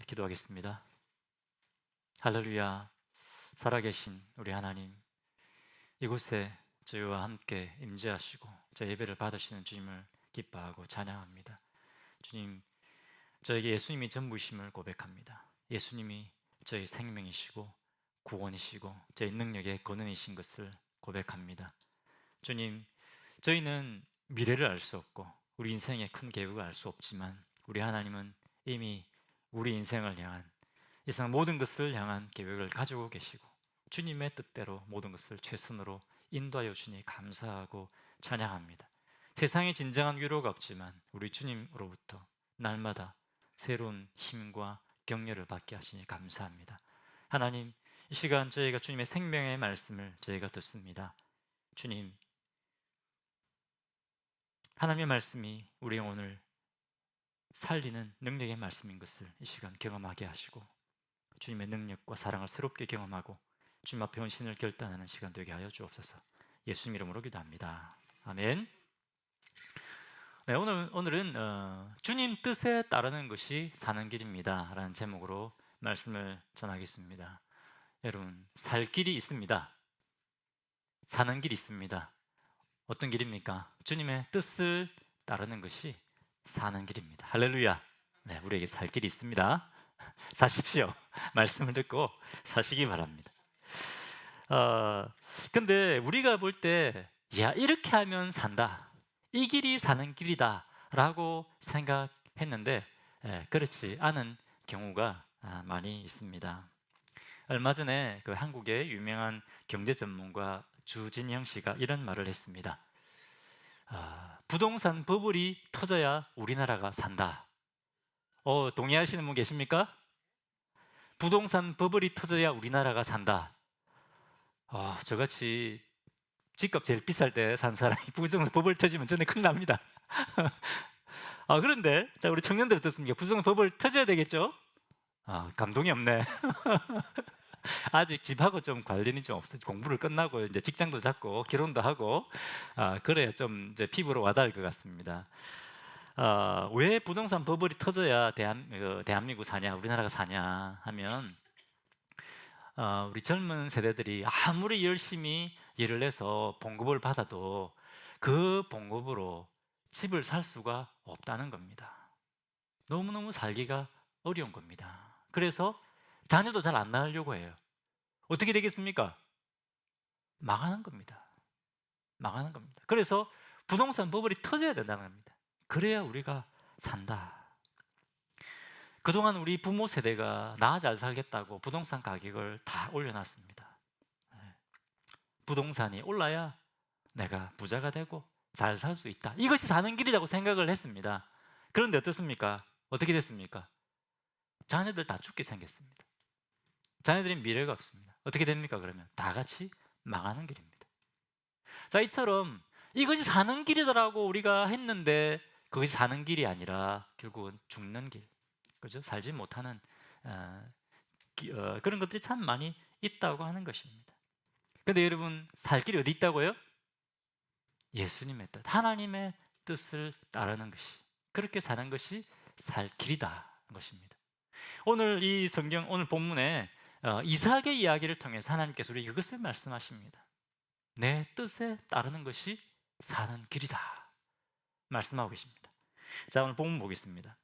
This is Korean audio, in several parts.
기도하겠습니다. 할렐루야. 살아계신 우리 하나님, 이곳에 저희와 함께 임재하시고 저 예배를 받으시는 주님을 기뻐하고 찬양합니다. 주님, 저에게 예수님이 전부이심을 고백합니다. 예수님이 저희 생명이시고 구원이시고 저희 능력의 근원이신 것을 고백합니다. 주님, 저희는 미래를 알 수 없고 우리 인생의 큰 계획을 알 수 없지만 우리 하나님은 이미 우리 인생을 향한, 이 세상 모든 것을 향한 계획을 가지고 계시고 주님의 뜻대로 모든 것을 최선으로 인도하여 주니 감사하고 찬양합니다. 세상에 진정한 위로가 없지만 우리 주님으로부터 날마다 새로운 힘과 격려를 받게 하시니 감사합니다. 하나님, 이 시간 저희가 주님의 생명의 말씀을 저희가 듣습니다. 주님, 하나님의 말씀이 우리 영혼을 살리는 능력의 말씀인 것을 이 시간 경험하게 하시고 주님의 능력과 사랑을 새롭게 경험하고 주님 앞에 헌신을 결단하는 시간 되게 하여 주옵소서. 예수님 이름으로 기도합니다. 아멘. 네, 오늘은 주님 뜻에 따르는 것이 사는 길입니다 라는 제목으로 말씀을 전하겠습니다. 여러분, 살 길이 있습니다. 사는 길이 있습니다. 어떤 길입니까? 주님의 뜻을 따르는 것이 사는 길입니다. 할렐루야. 네, 우리에게 살 길이 있습니다. 사십시오. 말씀을 듣고 사시기 바랍니다. 근데 우리가 볼 때, 야, 이렇게 하면 산다, 이 길이 사는 길이다 라고 생각했는데 그렇지 않은 경우가 많이 있습니다. 얼마 전에 그 한국의 유명한 경제 전문가 주진영 씨가 이런 말을 했습니다. 부동산 버블이 터져야 우리나라가 산다. 동의하시는 분 계십니까? 부동산 버블이 터져야 우리나라가 산다. 저같이 집값 제일 비쌀 때 산 사람이 부동산 버블 터지면 저는 큰일 납니다. 그런데 자, 우리 청년들 어떻습니까? 부동산 버블 터져야 되겠죠? 감동이 없네. 아직 집하고 좀 관련이 좀 없어요. 공부를 끝나고 이제 직장도 잡고 결혼도 하고 그래야 좀 이제 피부로 와닿을 것 같습니다. 왜 부동산 버블이 터져야 대한민국 사냐, 우리나라가 사냐 하면 우리 젊은 세대들이 아무리 열심히 일을 해서 봉급을 받아도 그 봉급으로 집을 살 수가 없다는 겁니다. 너무너무 살기가 어려운 겁니다. 그래서 자녀도 잘 안 낳으려고 해요. 어떻게 되겠습니까? 망하는 겁니다. 망하는 겁니다. 그래서 부동산 버블이 터져야 된다는 겁니다. 그래야 우리가 산다. 그동안 우리 부모 세대가 나 잘 살겠다고 부동산 가격을 다 올려놨습니다. 부동산이 올라야 내가 부자가 되고 잘 살 수 있다, 이것이 사는 길이라고 생각을 했습니다. 그런데 어떻습니까? 어떻게 됐습니까? 자녀들 다 죽게 생겼습니다. 자녀들이 미래가 없습니다. 어떻게 됩니까? 그러면 다 같이 망하는 길입니다. 자, 이처럼 이것이 사는 길이더라고 우리가 했는데 그것이 사는 길이 아니라 결국은 죽는 길, 그죠? 살지 못하는 그런 것들이 참 많이 있다고 하는 것입니다. 그런데 여러분, 살 길이 어디 있다고요? 예수님의 뜻, 하나님의 뜻을 따르는 것이, 그렇게 사는 것이 살 길이다 것입니다. 오늘 이 성경, 오늘 본문에 이삭의 이야기를 통해서 하나님께서 우리에게 그것을 말씀하십니다. 내 뜻에 따르는 것이 사는 길이다 말씀하고 계십니다. 자, 오늘 본문 보겠습니다.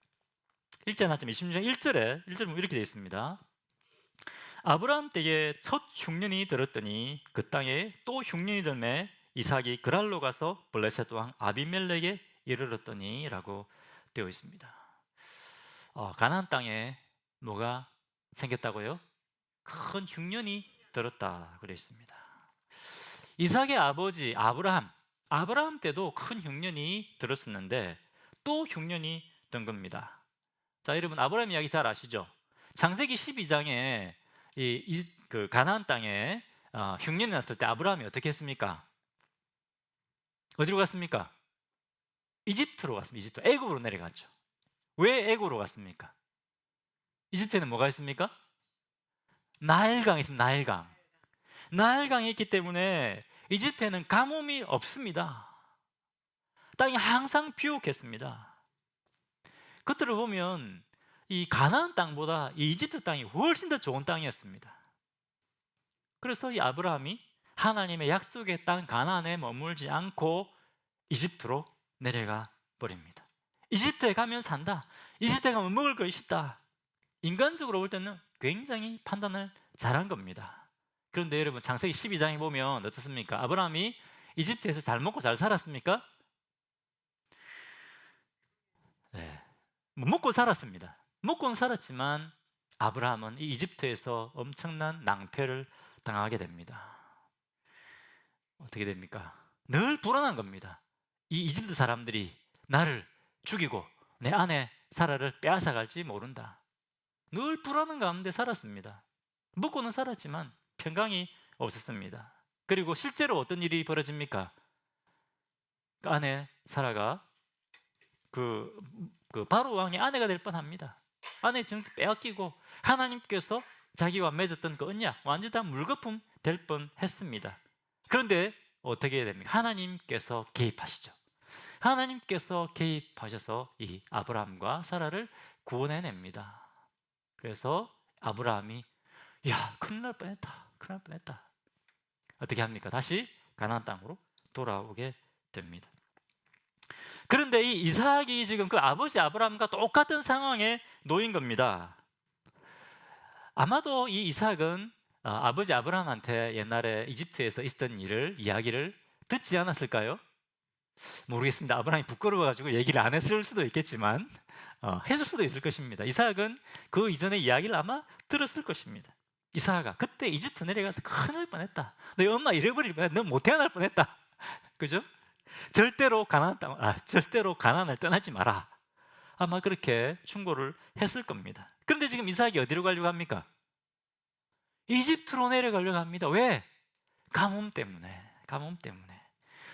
1절 하점 26장 1절에 보면 이렇게 되어 있습니다. 아브라함 때에 첫 흉년이 들었더니 그 땅에 또 흉년이 들매 이삭이 그랄로 가서 블레셋 왕 아비멜렉에 이르렀더니 라고 되어 있습니다. 가나안 땅에 뭐가 생겼다고요? 큰 흉년이 들었다 그래 있습니다. 이삭의 아버지 아브라함 때도 큰 흉년이 들었었는데 또 흉년이 든 겁니다. 자, 여러분, 아브라함 이야기 잘 아시죠? 창세기 12장에 그 가나안 땅에 흉년이 났을 때 아브라함이 어떻게 했습니까? 어디로 갔습니까? 이집트로 갔습니다. 이집트, 애굽으로 내려갔죠. 왜 애굽으로 갔습니까? 이집트에는 뭐가 있습니까? 나일강이 있습니다. 나일강이 있기 때문에 이집트에는 가뭄이 없습니다. 땅이 항상 비옥했습니다. 그것들을 보면 이 가나안 땅보다 이 이집트 땅이 훨씬 더 좋은 땅이었습니다. 그래서 이 아브라함이 하나님의 약속의 땅 가나안에 머물지 않고 이집트로 내려가 버립니다. 이집트에 가면 산다. 이집트에 가면 먹을 것이 있다. 인간적으로 볼 때는 굉장히 판단을 잘한 겁니다. 그런데 여러분 창세기 12장에 보면 어떻습니까? 아브라함이 이집트에서 잘 먹고 잘 살았습니까? 네, 먹고 살았습니다. 먹고는 살았지만 아브라함은 이 이집트에서 엄청난 낭패를 당하게 됩니다. 어떻게 됩니까? 늘 불안한 겁니다. 이 이집트 사람들이 나를 죽이고 내 아내 사라를 빼앗아 갈지 모른다. 늘 불안한 가운데 살았습니다. 먹고는 살았지만 평강이 없었습니다. 그리고 실제로 어떤 일이 벌어집니까? 그 아내 사라가 그 바로 왕의 아내가 될 뻔합니다. 아내의 정체 빼앗기고 하나님께서 자기와 맺었던 그 언약 완전 다 물거품 될 뻔했습니다. 그런데 어떻게 됩니까? 하나님께서 개입하시죠. 하나님께서 개입하셔서 이 아브라함과 사라를 구원해냅니다. 그래서 아브라함이 야, 큰일 날 뻔했다. 큰일 날 뻔했다. 어떻게 합니까? 다시 가나안 땅으로 돌아오게 됩니다. 그런데 이 이삭이 지금 그 아버지 아브라함과 똑같은 상황에 놓인 겁니다. 아마도 이 이삭은 아버지 아브라함한테 옛날에 이집트에서 있었던 이야기를 듣지 않았을까요? 모르겠습니다. 아브라함이 부끄러워가지고 얘기를 안 했을 수도 있겠지만 해줄 수도 있을 것입니다. 이삭은 그 이전의 이야기를 아마 들었을 것입니다. 이삭아, 그때 이집트 내려가서 큰일 뻔했다. 너희 엄마 잃어버릴 뻔했다. 너 못 태어날 뻔했다. 그죠? 절대로 가나안을 떠나지 마라. 아마 그렇게 충고를 했을 겁니다. 그런데 지금 이삭이 어디로 가려고 합니까? 이집트로 내려가려고 합니다. 왜? 가뭄 때문에.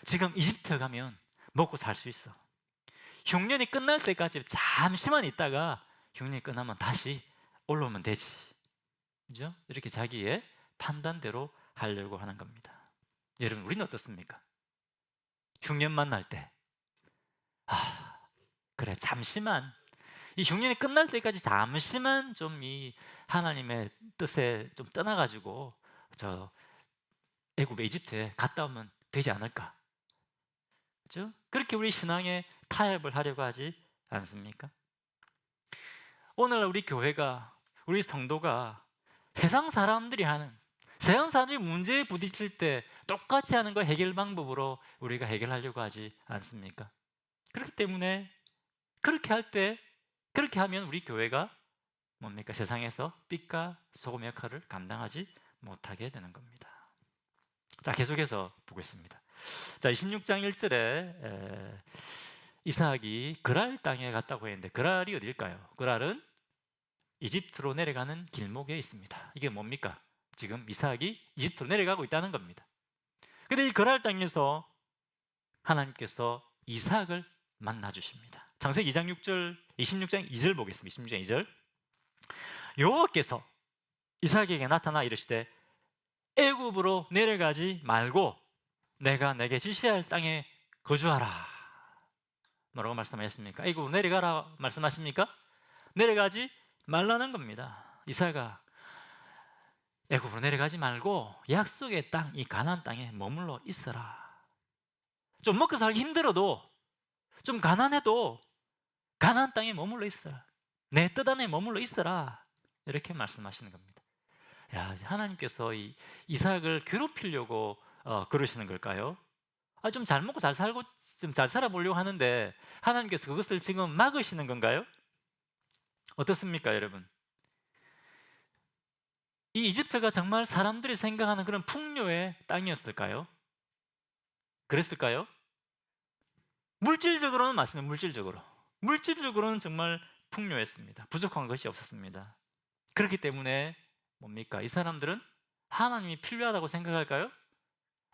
지금 이집트 가면 먹고 살 수 있어. 흉년이 끝날 때까지 잠시만 있다가 흉년이 끝나면 다시 올라오면 되지. 그죠? 이렇게 자기의 판단대로 하려고 하는 겁니다. 여러분, 우리는 어떻습니까? 흉년 만날 때 그래, 잠시만 이 흉년이 끝날 때까지 잠시만 좀 이 하나님의 뜻에 좀 떠나가지고 저 애굽에 이집트에 갔다 오면 되지 않을까? 그렇죠? 그렇게 우리 신앙에 타협을 하려고 하지 않습니까? 오늘 우리 교회가, 우리 성도가 세상 사람들이 문제에 부딪힐 때 똑같이 하는 거 해결 방법으로 우리가 해결하려고 하지 않습니까? 그렇기 때문에 그렇게 하면 우리 교회가 뭡니까? 세상에서 빛과 소금 역할을 감당하지 못하게 되는 겁니다. 자, 계속해서 보겠습니다. 자, 26장 1절에 이삭이 그랄 땅에 갔다고 했는데 그랄이 어딜까요? 그랄은 이집트로 내려가는 길목에 있습니다. 이게 뭡니까? 지금 이삭이 이집트로 내려가고 있다는 겁니다. 그런데 이 그랄 땅에서 하나님께서 이삭을 만나 주십니다. 창세기 2장 6절, 26장 2절 보겠습니다. 26장 2절. 여호와께서 이삭에게 나타나 이르시되 애굽으로 내려가지 말고 내가 내게 지시할 땅에 거주하라. 뭐라고 말씀하셨습니까? 애굽으로 내려가라 말씀하십니까? 내려가지 말라는 겁니다. 이삭아, 애굽으로 내려가지 말고 약속의 땅, 이 가나안 땅에 머물러 있어라. 좀 먹고 살기 힘들어도, 좀 가난해도 가나안 땅에 머물러 있어라. 내 뜻 안에 머물러 있어라. 이렇게 말씀하시는 겁니다. 야, 하나님께서 이 이삭을 괴롭히려고 그러시는 걸까요? 좀 잘 먹고 잘 살고 좀 잘 살아보려고 하는데 하나님께서 그것을 지금 막으시는 건가요? 어떻습니까, 여러분? 이 이집트가 정말 사람들이 생각하는 그런 풍요의 땅이었을까요? 그랬을까요? 물질적으로는 맞습니다. 물질적으로는 정말 풍요했습니다. 부족한 것이 없었습니다. 그렇기 때문에 뭡니까? 이 사람들은 하나님이 필요하다고 생각할까요?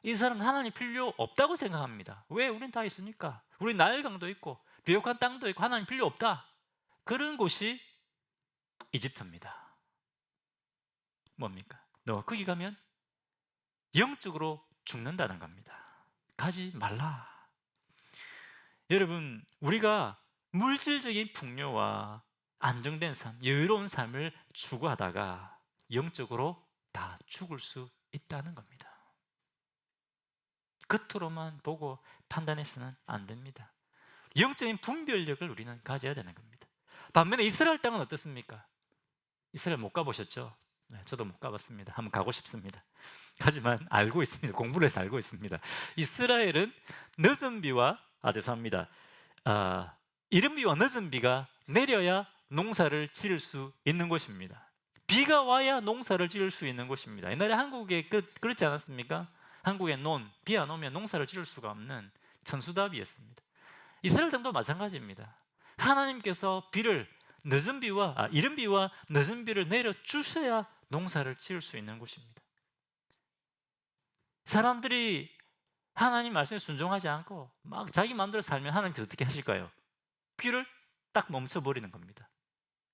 이 사람은 하나님이 필요 없다고 생각합니다. 왜? 우린 다 있으니까. 우리 나일강도 있고 비옥한 땅도 있고 하나님 필요 없다. 그런 곳이 이집트입니다. 뭡니까? 너 거기 가면 영적으로 죽는다는 겁니다. 가지 말라. 여러분, 우리가 물질적인 풍요와 안정된 삶, 여유로운 삶을 추구하다가 영적으로 다 죽을 수 있다는 겁니다. 겉으로만 보고 판단해서는 안 됩니다. 영적인 분별력을 우리는 가져야 되는 겁니다. 반면에 이스라엘 땅은 어떻습니까? 이스라엘 못 가보셨죠? 네, 저도 못 가봤습니다. 한번 가고 싶습니다. 하지만 알고 있습니다. 공부를 해서 알고 있습니다. 이스라엘은 늦은 비와 죄송합니다. 이른 비와 늦은 비가 내려야 농사를 지을 수 있는 곳입니다. 비가 와야 농사를 지을 수 있는 곳입니다. 옛날에 한국에 그렇지 않았습니까? 한국의 비 안 오면 농사를 지을 수가 없는 천수답이었습니다. 이스라엘 땅도 마찬가지입니다. 하나님께서 이른 비와 늦은 비를 내려 주셔야 농사를 지을 수 있는 곳입니다. 사람들이 하나님 말씀에 순종하지 않고 막 자기 마음대로 살면 하나님께서 어떻게 하실까요? 비를 딱 멈춰버리는 겁니다.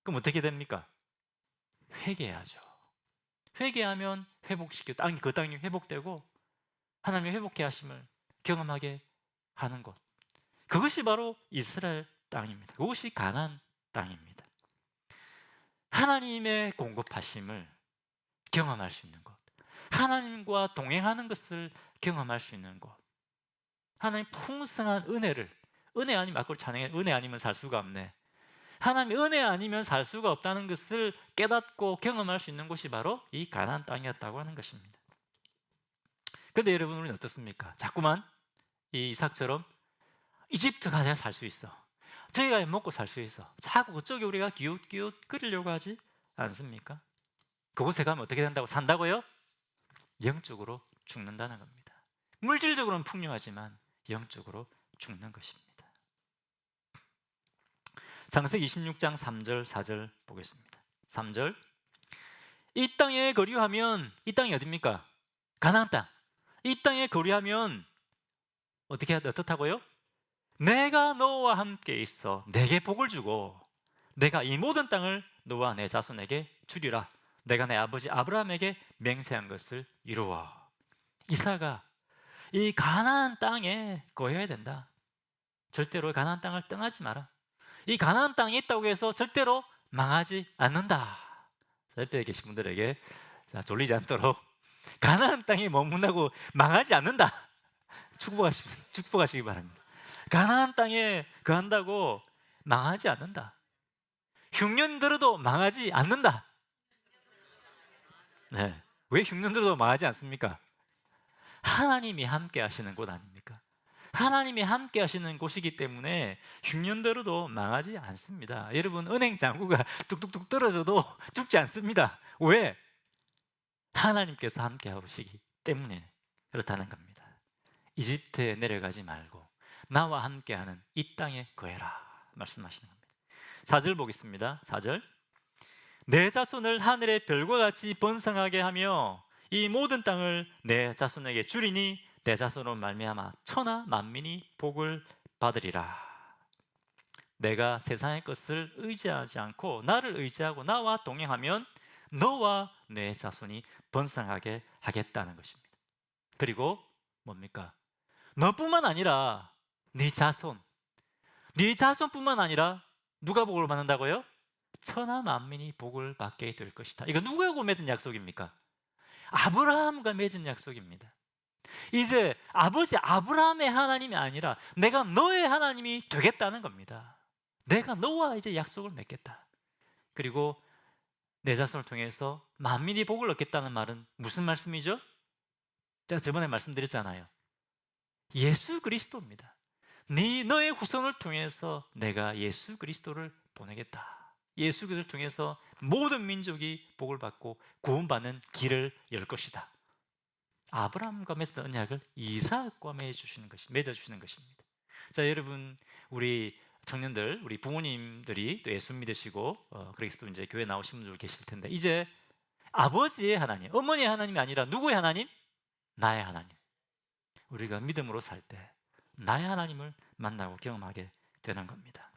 그럼 어떻게 됩니까? 회개해야죠. 회개하면 그 땅이 회복되고 하나님의 회복해 하심을 경험하게 하는 곳. 그것이 바로 이스라엘 땅입니다. 그것이 가나안 땅입니다. 하나님의 공급하심을 경험할 수 있는 곳, 하나님과 동행하는 것을 경험할 수 있는 곳, 하나님 풍성한 은혜 아니면 아까 찬양해 은혜 아니면 살 수가 없네. 하나님의 은혜 아니면 살 수가 없다는 것을 깨닫고 경험할 수 있는 곳이 바로 이 가나안 땅이었다고 하는 것입니다. 그런데 여러분, 우리는 어떻습니까? 자꾸만 이 이삭처럼 이집트 가야 살 수 있어, 저기 가야 먹고 살 수 있어, 자꾸 그쪽에 우리가 기웃기웃 거리려고 하지 않습니까? 그곳에 가면 어떻게 된다고? 산다고요? 영적으로 죽는다는 겁니다. 물질적으로는 풍요하지만 영적으로 죽는 것입니다. 창세기 26장 3절 4절 보겠습니다. 3절, 이 땅에 거류하면, 이 땅이 어디입니까? 가나안 땅. 이 땅에 거류하면 어떻다고요? 내가 너와 함께 있어 내게 복을 주고 내가 이 모든 땅을 너와 내 자손에게 주리라. 내가 내 아버지 아브라함에게 맹세한 것을 이루어. 이삭아, 이 가나안 땅에 거해야 된다. 절대로 가나안 땅을 떠나지 마라. 이 가나안 땅에 있다고 해서 절대로 망하지 않는다. 옆에 계신 분들에게 졸리지 않도록 가나안 땅에 머문다고 망하지 않는다, 축복하시기 바랍니다. 가나안 땅에 거한다고 망하지 않는다. 흉년 들어도 망하지 않는다. 네. 왜 흉년 들어도 망하지 않습니까? 하나님이 함께 하시는 곳 아닙니까? 하나님이 함께 하시는 곳이기 때문에 흉년 들어도 망하지 않습니다. 여러분, 은행 잔고가 뚝뚝뚝 떨어져도 죽지 않습니다. 왜? 하나님께서 함께 하시기 때문에 그렇다는 겁니다. 이집트에 내려가지 말고 나와 함께하는 이 땅에 거해라 말씀하시는 겁니다. 4절 보겠습니다. 4절, 내 자손을 하늘의 별과 같이 번성하게 하며 이 모든 땅을 내 자손에게 주리니 내 자손으로 말미암아 천하 만민이 복을 받으리라. 내가 세상의 것을 의지하지 않고 나를 의지하고 나와 동행하면 너와 내 자손이 번성하게 하겠다는 것입니다. 그리고 뭡니까? 너뿐만 아니라 네 자손뿐만 아니라 누가 복을 받는다고요? 천하 만민이 복을 받게 될 것이다. 이거 누구하고 맺은 약속입니까? 아브라함과 맺은 약속입니다. 이제 아버지 아브라함의 하나님이 아니라 내가 너의 하나님이 되겠다는 겁니다. 내가 너와 이제 약속을 맺겠다. 그리고 내 자손을 통해서 만민이 복을 얻겠다는 말은 무슨 말씀이죠? 제가 저번에 말씀드렸잖아요. 예수 그리스도입니다. 너의 후손을 통해서 내가 예수 그리스도를 보내겠다. 예수 그리스도를 통해서 모든 민족이 복을 받고 구원받는 길을 열 것이다. 아브라함과 맺은 언약을 이삭과 맺어주시는 것입니다. 자, 여러분, 우리 청년들, 우리 부모님들이 또 예수 믿으시고 그리스도 이제 교회 나오신 분들 계실 텐데, 이제 아버지의 하나님, 어머니의 하나님이 아니라 누구의 하나님? 나의 하나님. 우리가 믿음으로 살 때 나의 하나님을 만나고 경험하게 되는 겁니다.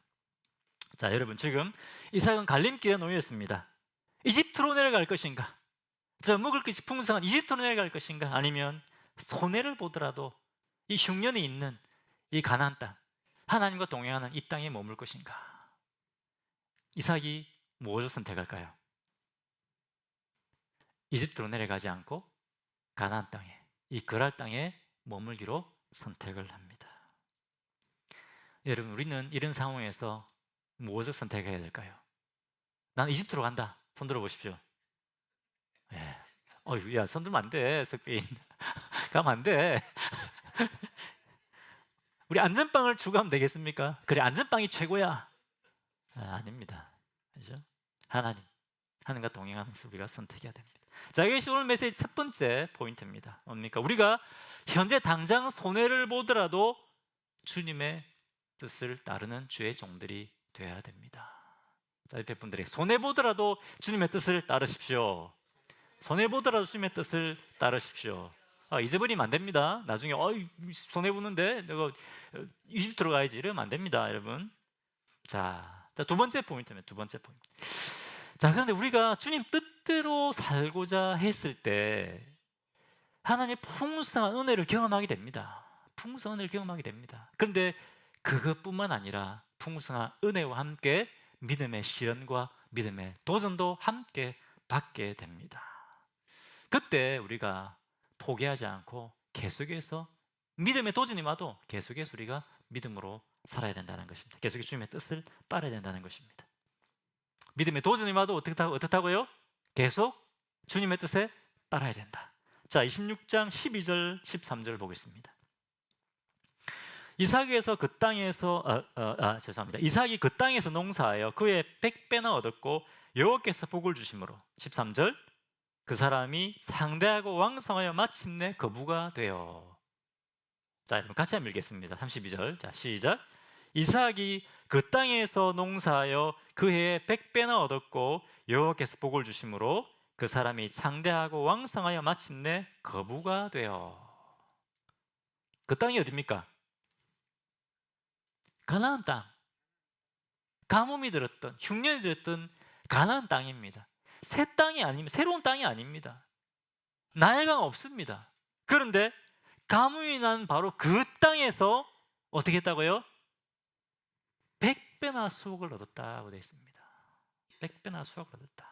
자, 여러분, 지금 이삭은 갈림길에 놓였습니다. 이집트로 내려갈 것인가? 저 먹을 것이 풍성한 이집트로 내려갈 것인가? 아니면 손해를 보더라도 이 흉년이 있는 이 가나안 땅, 하나님과 동행하는 이 땅에 머물 것인가? 이삭이 무엇을 선택할까요? 이집트로 내려가지 않고 가나안 땅에, 이 그랄 땅에 머물기로 선택을 합니다. 여러분, 우리는 이런 상황에서 무엇을 선택해야 될까요? 난 이집트로 간다. 손 들어 보십시오. 예. 야, 손 들면 안 돼, 석빈. 가면 안 돼. 우리 안전빵을 추구하면 되겠습니까? 그래, 안전빵이 최고야. 아닙니다. 그죠? 하나님과 동행하면서 우리가 선택해야 됩니다. 자, 이것이 오늘 메시지 첫 번째 포인트입니다. 뭡니까? 우리가 현재 당장 손해를 보더라도 주님의 뜻을 따르는 주의 종들이 되어야 됩니다. 자, 옆에 분들에게 손해 보더라도 주님의 뜻을 따르십시오. 손해 보더라도 주님의 뜻을 따르십시오. 잊어버리면 안 됩니다. 나중에 손해 보는데 내가 이집트로 가야지 이러면 안 됩니다, 여러분. 자, 두 번째 포인트입니다. 두 번째 포인트. 자, 그런데 우리가 주님 뜻대로 살고자 했을 때 하나님의 풍성한 은혜를 경험하게 됩니다. 풍성한 은혜를 경험하게 됩니다. 그런데 그것뿐만 아니라 풍성한 은혜와 함께 믿음의 시련과 믿음의 도전도 함께 받게 됩니다. 그때 우리가 포기하지 않고 계속해서 믿음의 도전이 와도 계속해서 우리가 믿음으로 살아야 된다는 것입니다. 계속해서 주님의 뜻을 따라야 된다는 것입니다. 믿음의 도전이 와도 어떻다고요? 계속 주님의 뜻에 따라야 된다. 자, 26장 12절 13절 보겠습니다. 이삭이 그 땅에서 농사하여 그의 100배나 얻었고 여호와께서 복을 주심으로 13절 그 사람이 상대하고 왕성하여 마침내 거부가 되어. 자, 여러분 같이 한번 읽겠습니다. 32절. 자, 시작. 이삭이 그 땅에서 농사하여 그 해에 100배나 얻었고 여호와께서 복을 주심으로 그 사람이 창대하고 왕성하여 마침내 거부가 되어. 그 땅이 어디입니까? 가나안 땅. 가뭄이 들었던, 흉년이 들었던 가나안 땅입니다. 새 땅이 아닙니다. 새로운 땅이 아닙니다. 나일강 없습니다. 그런데 가뭄이 난 바로 그 땅에서 어떻게 했다고요? 100배나 수확을 얻었다고 되어 있습니다. 100배나 수확을 얻었다.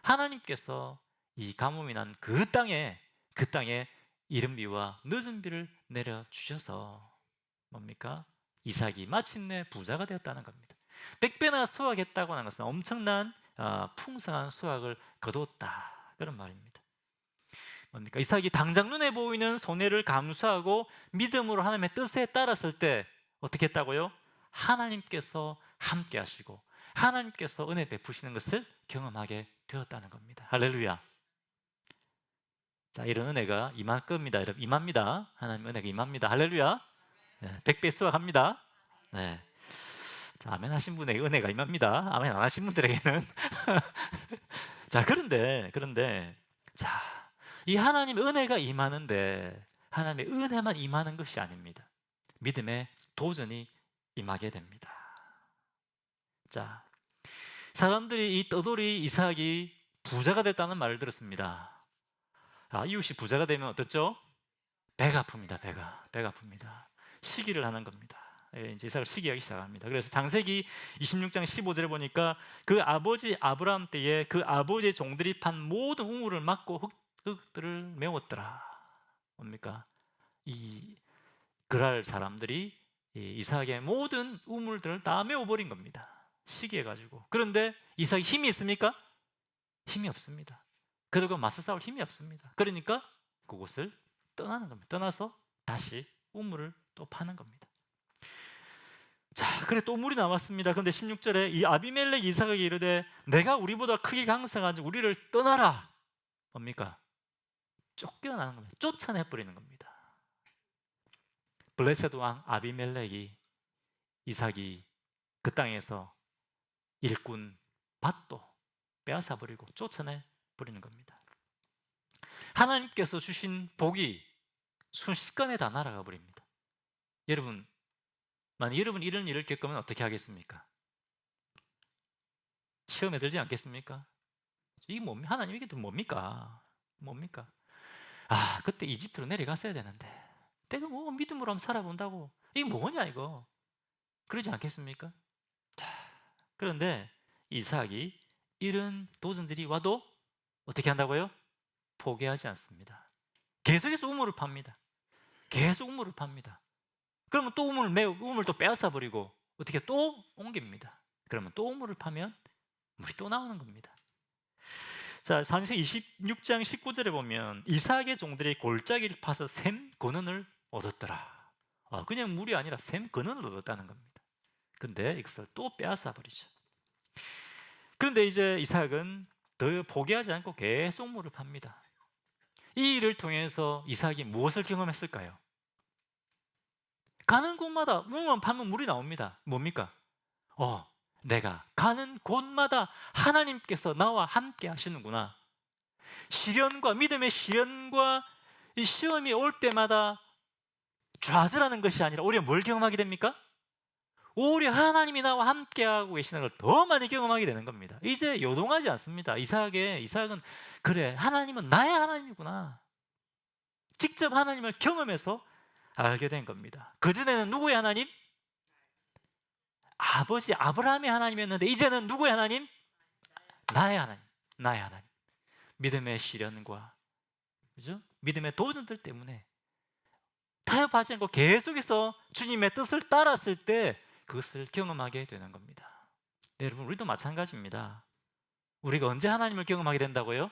하나님께서 이 가뭄이 난 그 땅에 이른 비와 늦은 비를 내려주셔서 뭡니까? 이삭이 마침내 부자가 되었다는 겁니다. 100배나 수확했다고 하는 것은 엄청난 풍성한 수확을 거뒀다, 그런 말입니다. 뭡니까? 이삭이 당장 눈에 보이는 손해를 감수하고 믿음으로 하나님의 뜻에 따랐을 때 어떻게 했다고요? 하나님께서 함께 하시고 하나님께서 은혜 베푸시는 것을 경험하게 되었다는 겁니다. 할렐루야. 자, 이런 은혜가 임할 겁니다. 여러분, 임합니다. 하나님의 은혜가 임합니다. 할렐루야. 네, 100배 수확합니다. 네. 자, 아멘 하신 분에게 은혜가 임합니다. 아멘 안 하신 분들에게는 자, 그런데 자, 이 하나님의 은혜가 임하는데 하나님의 은혜만 임하는 것이 아닙니다. 믿음의 도전이 임하게 됩니다. 자, 사람들이 이 떠돌이 이삭이 부자가 됐다는 말을 들었습니다. 이웃이 부자가 되면 어떻죠? 배가 아픕니다. 배가 아픕니다. 시기를 하는 겁니다. 이제 이삭을 시기하기 시작합니다. 그래서 장세기 26장 15절에 보니까 그 아버지 아브라함 때에 그 아버지의 종들이 판 모든 우물을 막고 흙들을 메웠더라. 뭡니까? 이 그랄 사람들이 이삭의 모든 우물들을 다 메워버린 겁니다. 시기해가지고. 그런데 이삭이 힘이 있습니까? 힘이 없습니다. 그들과 맞서 싸울 힘이 없습니다. 그러니까 그곳을 떠나는 겁니다. 떠나서 다시 우물을 또 파는 겁니다. 자, 그래 또 물이 남았습니다. 그런데 16절에 이 아비멜렉 이삭에게 이르되 내가 우리보다 크게 강성한지 우리를 떠나라. 뭡니까? 쫓겨나는 겁니다. 쫓아내버리는 겁니다. 블레셋 왕 아비멜렉이 이삭이 그 땅에서 일꾼 밭도 빼앗아버리고 쫓아내버리는 겁니다. 하나님께서 주신 복이 순식간에 다 날아가 버립니다. 여러분, 만약 여러분 이런 일을 겪으면 어떻게 하겠습니까? 시험에 들지 않겠습니까? 이게 뭡니까? 하나님 이게 또 뭡니까? 그때 이집트로 내려갔어야 되는데 내가 뭐 믿음으로 한번 살아본다고 이게 뭐냐 이거, 그러지 않겠습니까? 자, 그런데 이삭이 이런 도전들이 와도 어떻게 한다고요? 포기하지 않습니다. 계속해서 우물을 팝니다. 계속 우물을 팝니다. 그러면 또 우물 또 빼앗아 버리고 어떻게 또 옮깁니다. 그러면 또 우물을 파면 물이 또 나오는 겁니다. 자, 창세기 26장 19절에 보면 이삭의 종들이 골짜기를 파서 샘 근원을 얻었더라. 그냥 물이 아니라 샘 근원을 얻었다는 겁니다. 근데 이것을 또 빼앗아 버리죠. 그런데 이제 이삭은 더 포기하지 않고 계속 물을 팝니다. 이 일을 통해서 이삭이 무엇을 경험했을까요? 가는 곳마다 물만 파면 물이 나옵니다. 뭡니까? 내가 가는 곳마다 하나님께서 나와 함께 하시는구나. 믿음의 시련과 이 시험이 올 때마다 좌절하는 것이 아니라 오히려 뭘 경험하게 됩니까? 오히려 하나님이 나와 함께하고 계시는 걸 더 많이 경험하게 되는 겁니다. 이제 요동하지 않습니다. 이삭은 그래, 하나님은 나의 하나님이구나. 직접 하나님을 경험해서 알게 된 겁니다. 그전에는 누구의 하나님? 아버지 아브라함의 하나님이었는데 이제는 누구의 하나님? 나의 하나님. 나의 하나님. 믿음의 시련과 그죠? 믿음의 도전들 때문에 타협하지 않고 계속해서 주님의 뜻을 따랐을 때 그것을 경험하게 되는 겁니다. 네, 여러분, 우리도 마찬가지입니다. 우리가 언제 하나님을 경험하게 된다고요?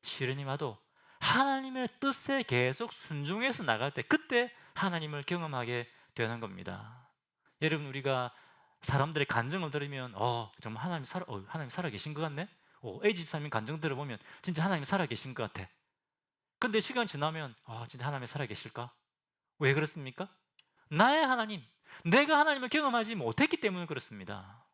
시련이 와도 하나님의 뜻에 계속 순종해서 나갈 때 그때 하나님을 경험하게 되는 겁니다. 여러분, 우리가 사람들의 간증을 들으면 정말 하나님 살아 계신 것 같네? A 집사님 간증 들어보면 진짜 하나님 살아 계신 것 같아. 근데 시간 지나면 진짜 하나님이 살아 계실까? 왜 그렇습니까? 나의 하나님, 내가 하나님을 경험하지 못했기 때문에 그렇습니다.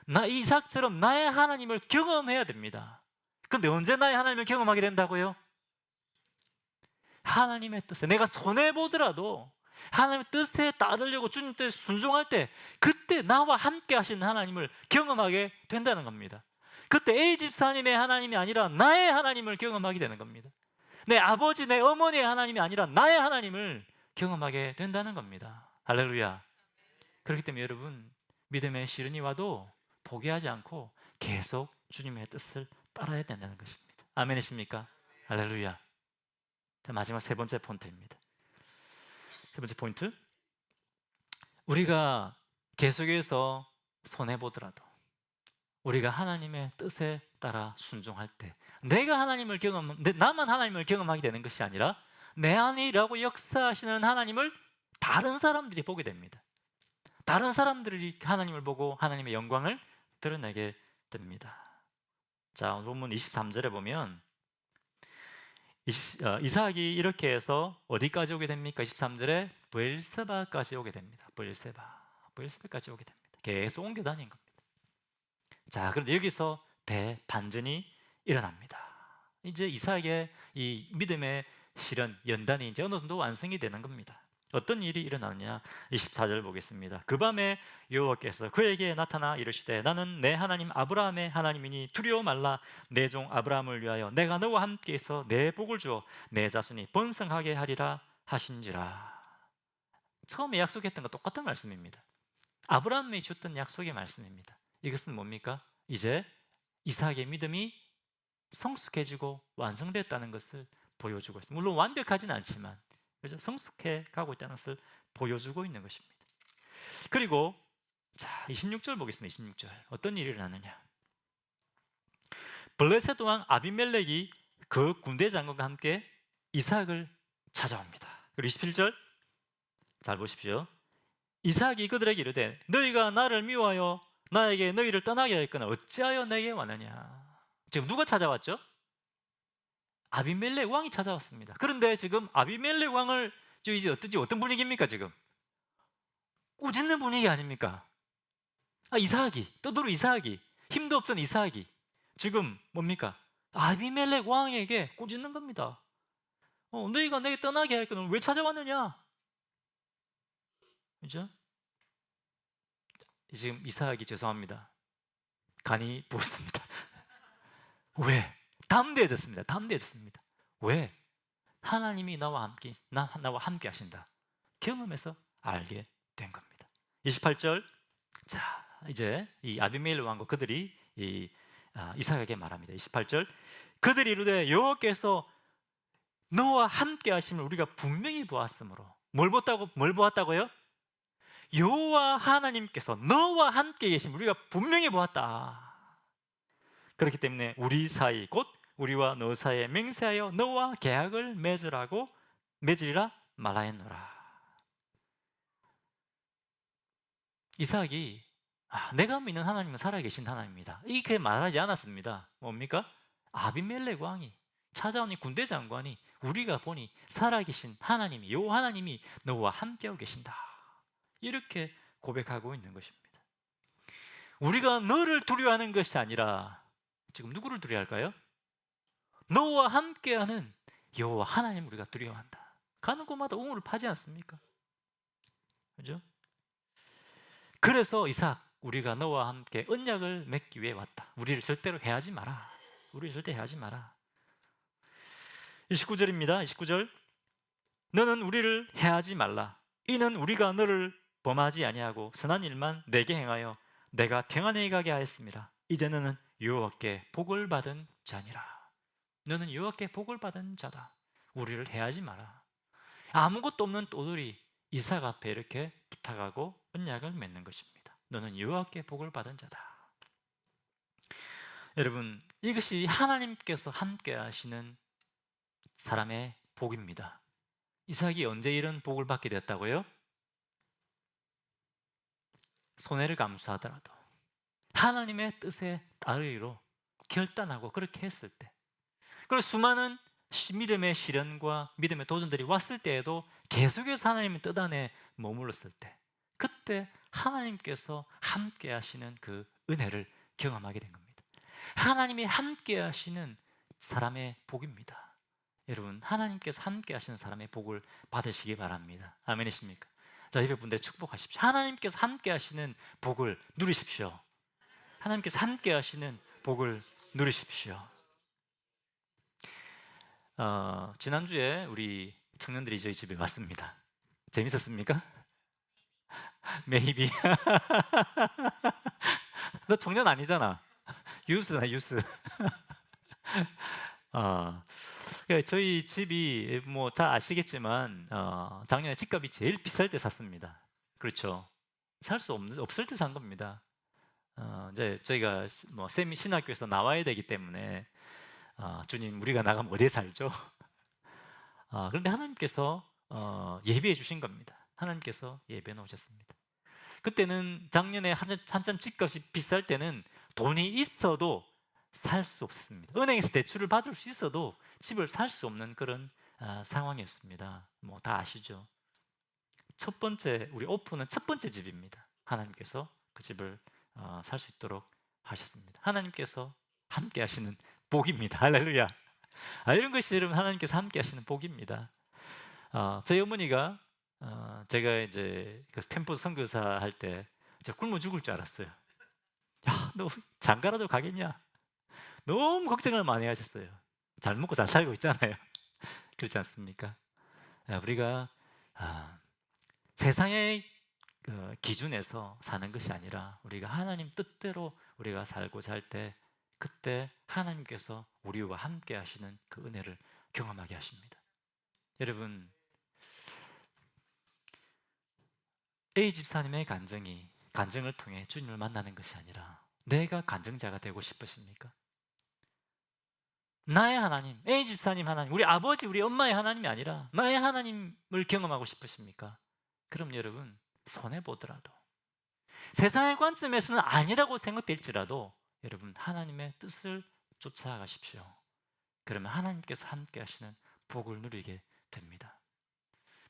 이삭처럼 나의 하나님을 경험해야 됩니다. 근데 언제 나의 하나님을 경험하게 된다고요? 하나님의 뜻에 내가 손해보더라도 하나님의 뜻에 따르려고 주님 뜻에 순종할 때 그때 나와 함께 하시는 하나님을 경험하게 된다는 겁니다. 그때 A 집사님의 하나님이 아니라 나의 하나님을 경험하게 되는 겁니다. 내 아버지, 내 어머니의 하나님이 아니라 나의 하나님을 경험하게 된다는 겁니다. 할렐루야. 그렇기 때문에 여러분, 믿음의 시련이 와도 포기하지 않고 계속 주님의 뜻을 따라야 된다는 것입니다. 아멘이십니까? 할렐루야. 자, 마지막 세 번째 포인트입니다. 세 번째 포인트, 우리가 계속해서 손해보더라도 우리가 하나님의 뜻에 따라 순종할 때 나만 하나님을 경험하게 되는 것이 아니라 내 안이라고 역사하시는 하나님을 다른 사람들이 보게 됩니다. 다른 사람들이 하나님을 보고 하나님의 영광을 드러내게 됩니다. 자, 오늘 본문 23절에 보면 이삭이 이렇게 해서 어디까지 오게 됩니까? 23절에 브엘세바까지 오게 됩니다. 브엘세바까지 오게 됩니다. 계속 옮겨 다닌 겁니다. 자, 그런데 여기서 대반전이 일어납니다. 이제 이삭의 이 믿음의 시련, 연단이 이제 어느 정도 완성이 되는 겁니다. 어떤 일이 일어나느냐? 24절 보겠습니다. 그 밤에 여호와께서 그에게 나타나 이르시되 나는 내 하나님 아브라함의 하나님이니 두려워 말라. 내 종 아브라함을 위하여 내가 너와 함께해서 내 복을 주어 내 자손이 번성하게 하리라 하신지라. 처음에 약속했던 것 똑같은 말씀입니다. 아브라함이 줬던 약속의 말씀입니다. 이것은 뭡니까? 이제 이삭의 믿음이 성숙해지고 완성됐다는 것을 보여주고 있습니다. 물론 완벽하지는 않지만 그죠? 성숙해 가고 있다는 것을 보여주고 있는 것입니다. 그리고 자, 26절 보겠습니다. 26절 어떤 일이 일어나느냐? 블레셋 왕 아비멜렉이 그 군대 장관과 함께 이삭을 찾아옵니다. 그리고 27절 잘 보십시오. 이삭이 그들에게 이르되 너희가 나를 미워하여 나에게 너희를 떠나게 하였거늘 어찌하여 내게 왔느냐? 지금 누가 찾아왔죠? 아비멜렉 왕이 찾아왔습니다. 그런데 지금 아비멜렉 왕을 이제 어떤 분위기입니까? 지금 꾸짖는 분위기 아닙니까? 떠돌이 이삭이, 힘도 없던 이삭이 지금 뭡니까? 아비멜렉 왕에게 꾸짖는 겁니다. 너희가 내게 떠나게 할 거는 왜 찾아왔느냐? 그죠? 지금 이삭이 죄송합니다. 간이 부었습니다. 왜? 담대해졌습니다. 왜? 하나님이 나와 함께 하신다. 경험해서 알게 된 겁니다. 28절. 자, 이제 이 아비멜렉 왕과 그들이 이삭에게 말합니다. 28절. 그들이 이르되 여호와께서 너와 함께 하심을 우리가 분명히 보았으므로. 뭘 보았다고요? 여호와 하나님께서 너와 함께 계심을 우리가 분명히 보았다. 그렇기 때문에 우리 사이 곧 우리와 너 사이에 맹세하여 너와 계약을 맺으리라 말하였노라. 이삭이 내가 믿는 하나님은 살아계신 하나님입니다, 이렇게 말하지 않았습니다. 뭡니까? 아비멜렉 왕이 찾아온 이 군대 장관이 우리가 보니 살아계신 하나님이, 요 하나님이 너와 함께하고 계신다, 이렇게 고백하고 있는 것입니다. 우리가 너를 두려워하는 것이 아니라 지금 누구를 두려워할까요? 너와 함께하는 여호와 하나님 우리가 두려워한다. 가는 곳마다 우물을 파지 않습니까? 그죠? 그래서 이삭, 우리가 너와 함께 언약을 맺기 위해 왔다. 우리를 절대로 해하지 마라. 우리를 절대 해하지 마라. 29절입니다. 29절. 너는 우리를 해하지 말라. 이는 우리가 너를 범하지 아니하고 선한 일만 내게 행하여 내가 평안히 가게 하였습니다. 이제 너는 여호와께 복을 받은 자니라. 너는 여호와께 복을 받은 자다. 우리를 해하지 마라. 아무것도 없는 또들이 이삭 앞에 이렇게 부탁하고 언약을 맺는 것입니다. 너는 여호와께 복을 받은 자다. 여러분, 이것이 하나님께서 함께 하시는 사람의 복입니다. 이삭이 언제 이런 복을 받게 되었다고요? 손해를 감수하더라도 하나님의 뜻에 따르기로 결단하고 그렇게 했을 때, 그리고 수많은 믿음의 시련과 믿음의 도전들이 왔을 때에도 계속해서 하나님의 뜻 안에 머물렀을 때, 그때 하나님께서 함께 하시는 그 은혜를 경험하게 된 겁니다. 하나님이 함께 하시는 사람의 복입니다. 여러분, 하나님께서 함께 하시는 사람의 복을 받으시기 바랍니다. 아멘이십니까? 자, 예배 분들 축복하십시오. 하나님께서 함께 하시는 복을 누리십시오. 하나님께서 함께 하시는 복을 누리십시오. 지난주에 우리 청년들이 저희 집에 왔습니다. 재밌었습니까? Maybe. 너 청년 아니잖아. 유스나 유스. 저희 집이 뭐 다 아시겠지만 작년에 집값이 제일 비쌀 때 샀습니다. 그렇죠? 살 수 없을 때 산 겁니다. 이제 저희가 뭐 쌤이 신학교에서 나와야 되기 때문에 주님, 우리가 나가면 어디에 살죠? 그런데 하나님께서 예비해 주신 겁니다. 하나님께서 예비해 놓으셨습니다. 그때는 작년에 한참 집값이 비쌀 때는 돈이 있어도 살 수 없었습니다. 은행에서 대출을 받을 수 있어도 집을 살 수 없는 그런 상황이었습니다. 뭐 다 아시죠? 첫 번째, 우리 오프는 첫 번째 집입니다. 하나님께서 그 집을 살 수 있도록 하셨습니다. 하나님께서 함께 하시는 복입니다. 할렐루야. 이런 것이 여러분 하나님께서 함께 하시는 복입니다. 저희 어머니가 제가 이제 그 스탠포드 선교사 할 때 제가 굶어 죽을 줄 알았어요. 야, 너 장가라도 가겠냐? 너무 걱정을 많이 하셨어요. 잘 먹고 잘 살고 있잖아요. 그렇지 않습니까? 우리가 세상의 기준에서 사는 것이 아니라 우리가 하나님 뜻대로 우리가 살고자 할 때, 그때 하나님께서 우리와 함께 하시는 그 은혜를 경험하게 하십니다. 여러분, A 집사님의 간증을 통해 주님을 만나는 것이 아니라 내가 간증자가 되고 싶으십니까? 나의 하나님, A 집사님 하나님, 우리 아버지, 우리 엄마의 하나님이 아니라 나의 하나님을 경험하고 싶으십니까? 그럼 여러분, 손해보더라도, 세상의 관점에서는 아니라고 생각될지라도 여러분, 하나님의 뜻을 쫓아가십시오. 그러면 하나님께서 함께 하시는 복을 누리게 됩니다.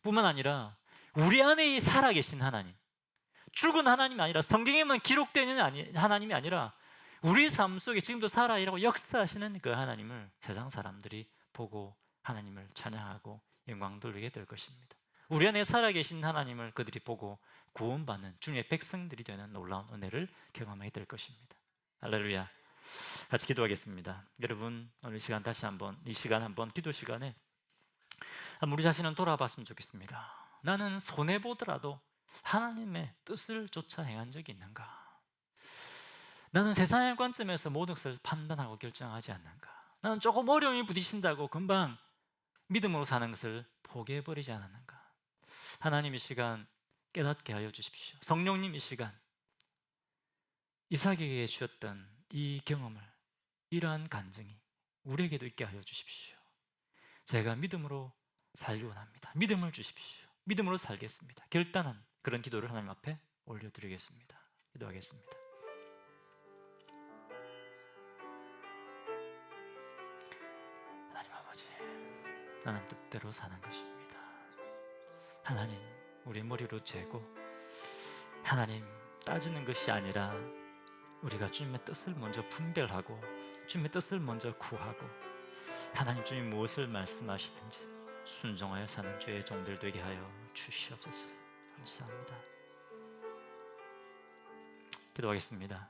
뿐만 아니라 우리 안에 살아계신 하나님, 죽은 하나님이 아니라 성경에만 기록되는 하나님이 아니라 우리 삶 속에 지금도 살아있고 역사하시는 그 하나님을 세상 사람들이 보고 하나님을 찬양하고 영광 돌리게 될 것입니다. 우리 안에 살아계신 하나님을 그들이 보고 구원받는 주님의 백성들이 되는 놀라운 은혜를 경험하게 될 것입니다. 할렐루야. 같이 기도하겠습니다. 여러분, 오늘 이 시간 한번 기도 시간에 우리 자신은 돌아봤으면 좋겠습니다. 나는 손해보더라도 하나님의 뜻을 쫓아 행한 적이 있는가? 나는 세상의 관점에서 모든 것을 판단하고 결정하지 않는가? 나는 조금 어려움이 부딪힌다고 금방 믿음으로 사는 것을 포기해버리지 않았는가? 하나님 이 시간 깨닫게 하여 주십시오. 성령님 이 시간 이삭에게 주셨던 이 경험을, 이러한 간증이 우리에게도 있게 하여 주십시오. 제가 믿음으로 살기 원합니다. 믿음을 주십시오. 믿음으로 살겠습니다. 결단한 그런 기도를 하나님 앞에 올려드리겠습니다. 기도하겠습니다. 하나님 아버지, 나는 뜻대로 사는 것입니다. 하나님, 우리 머리로 재고 하나님 따지는 것이 아니라 우리가 주님의 뜻을 먼저 분별하고 주님의 뜻을 먼저 구하고 하나님 주님 무엇을 말씀하시든지 순종하여 사는 주의 종들 되게 하여 주시옵소서. 감사합니다. 기도하겠습니다.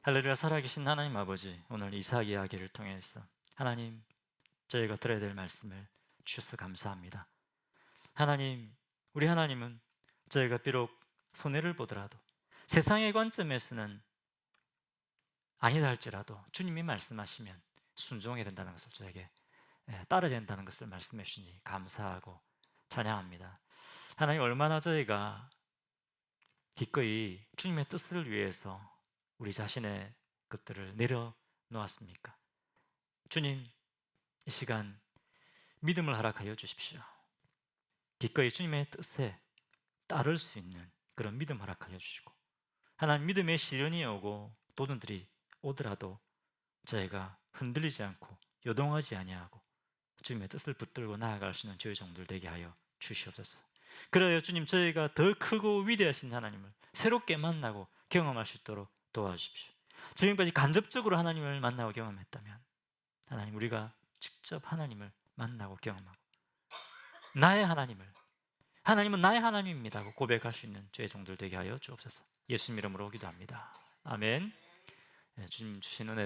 할렐루야. 살아계신 하나님 아버지, 오늘 이삭 이야기를 통해서 하나님 저희가 들어야 될 말씀을 주셔서 감사합니다. 하나님, 우리 하나님은 저희가 비록 손해를 보더라도 세상의 관점에서는 아니다 할지라도 주님이 말씀하시면 순종해야 된다는 것을 저에게 따라야 된다는 것을 말씀해 주시니 감사하고 찬양합니다. 하나님, 얼마나 저희가 기꺼이 주님의 뜻을 위해서 우리 자신의 것들을 내려놓았습니까? 주님, 이 시간 믿음을 허락하여 주십시오. 기꺼이 주님의 뜻에 따를 수 있는 그런 믿음 허락하여 주시고, 하나님 믿음의 시련이 오고 도전들이 오더라도 저희가 흔들리지 않고 요동하지 아니하고 주님의 뜻을 붙들고 나아갈 수 있는 주의 종들 되게 하여 주시옵소서. 그래야 주님, 저희가 더 크고 위대하신 하나님을 새롭게 만나고 경험할 수 있도록 도와주십시오. 지금까지 간접적으로 하나님을 만나고 경험했다면 하나님, 우리가 직접 하나님을 만나고 경험하고 나의 하나님은 나의 하나님입니다고 고백할 수 있는 주의 종들 되게 하여 주옵소서. 예수님 이름으로 기도합니다. 아멘. 주님 주신 은혜를